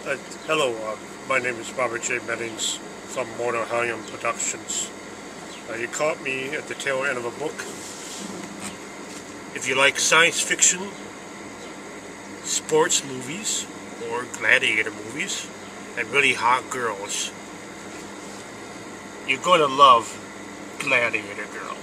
Hello, my name is Robert J. Meddings from Mona Halliam Productions. You caught me at the tail end of a book. If you like science fiction, sports movies, or gladiator movies, and really hot girls, you're going to love Gladiator Girl.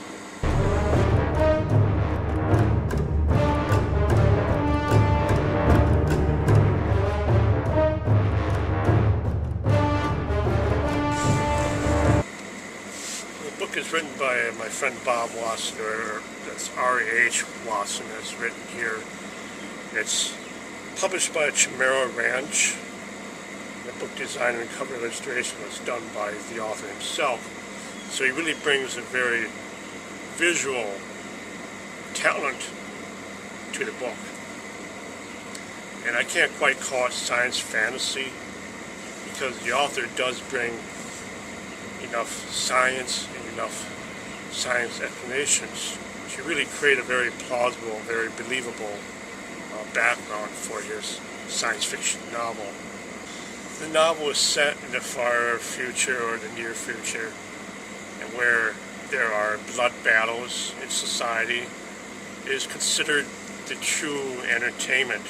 The book is written by my friend Bob Watson, or that's R.H. Watson, that's written here. It's published by Chimera Ranch. The book design and cover illustration was done by the author himself. So he really brings a very visual talent to the book. And I can't quite call it science fantasy because the author does bring enough science and enough science explanations to really create a very plausible, very believable background for his science fiction novel. The novel is set in the far future or the near future, and where there are blood battles in society. It is considered the true entertainment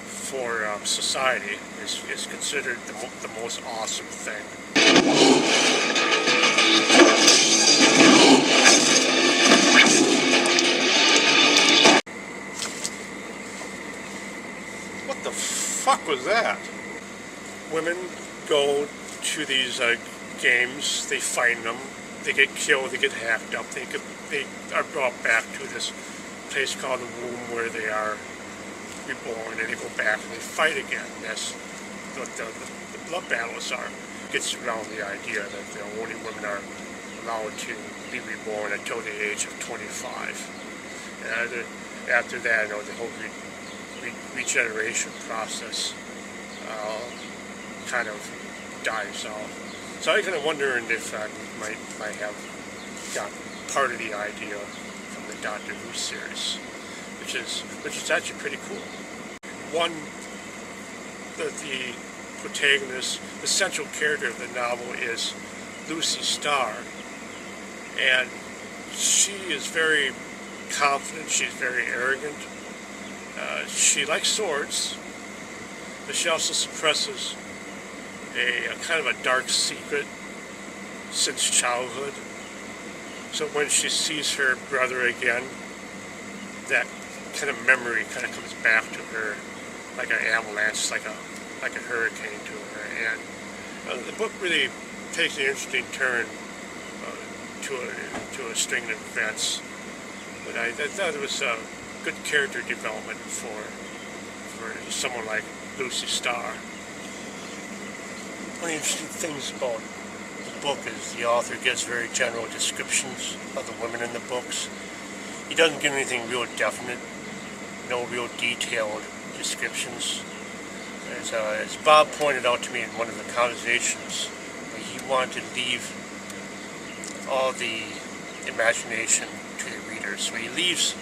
for society. Is considered the most awesome thing. What the fuck was that? Women go to these games, they find them, they get killed, they get hacked up, they are brought back to this place called the womb where they are reborn, and they go back and they fight again. That's what the blood battles are. It gets around the idea that only women are allowed to be reborn until the age of 25. And after that, the whole regeneration process kind of dies off. So I kind of wondering if I might have got part of the idea from the Doctor Who series, which is actually pretty cool. One, the protagonist, the central character of the novel is Lucy Starr, and she is very confident. She's very arrogant. She likes swords, but she also suppresses a kind of a dark secret since childhood. So when she sees her brother again, that kind of memory kind of comes back to her like an avalanche, like a hurricane to her. And the book really takes an interesting turn to a string of events. But I thought it was a good character development for someone like Lucy Starr. One of the interesting things about the book is the author gives very general descriptions of the women in the books. He doesn't give anything real definite, no real detailed descriptions. As Bob pointed out to me in one of the conversations, he wanted to leave all the imagination to the reader. So he leaves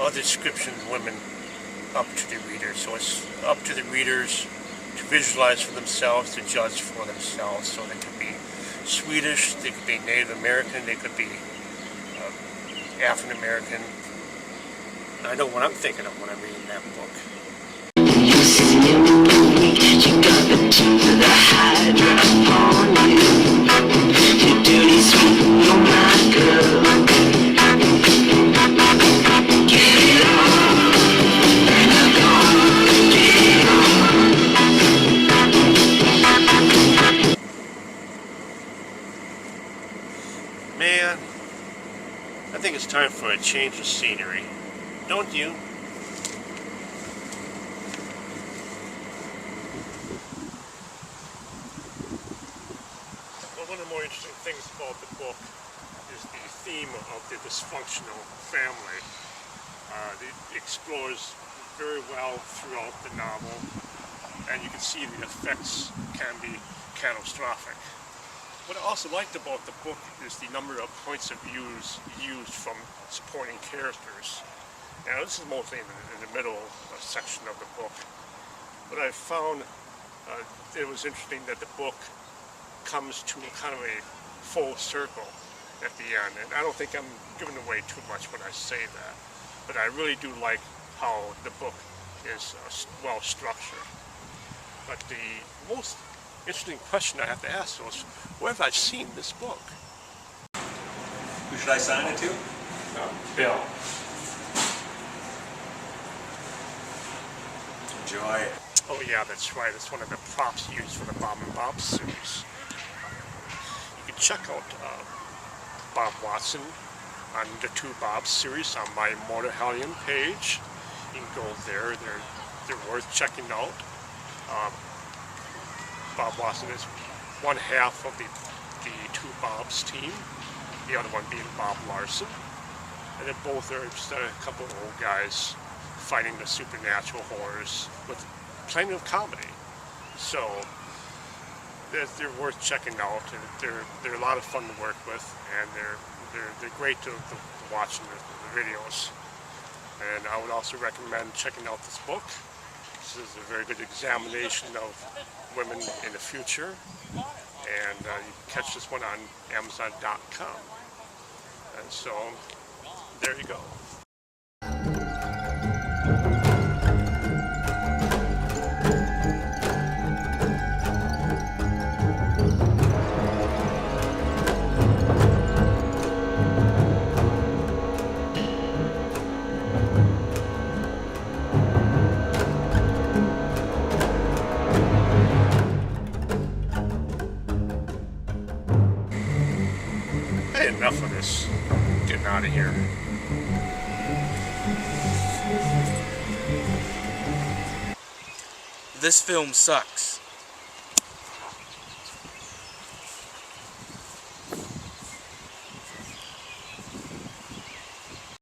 all the descriptions of women up to the reader. So it's up to the readers to visualize for themselves, to judge for themselves. So they could be Swedish, they could be Native American, they could be African American. I know what I'm thinking of when I'm reading that book. You got the tooth of the hydra upon you. Your dirty sweet, you're my girl. Get it on, and I'm gonna get it on. Man, I think it's time for a change of scenery. Don't you? One of the more interesting things about the book is the theme of the dysfunctional family. It explores very well throughout the novel, and you can see the effects can be catastrophic. What I also liked about the book is the number of points of views used from supporting characters. Now this is mostly in the middle section of the book. But I found it was interesting that the book comes to kind of a full circle at the end. And I don't think I'm giving away too much when I say that. But I really do like how the book is well structured. But the most interesting question I have to ask is, where have I seen this book? Who should I sign it to? Bill. Enjoy. Oh yeah, that's right. It's one of the props used for the Bob and Bob series. You can check out Bob Watson on the Two Bobs series on my Motor Hellion page. You can go there. They're worth checking out. Bob Watson is one half of the Two Bobs team, the other one being Bob Larson. And then both are just a couple of old guys fighting the supernatural horrors with plenty of comedy. So they're worth checking out, and they're a lot of fun to work with, and they're great to watch in the videos. And I would also recommend checking out this book. This is a very good examination of women in the future, and you can catch this one on Amazon.com. And so there you go. Hey, enough of this. Getting out of here. This film sucks.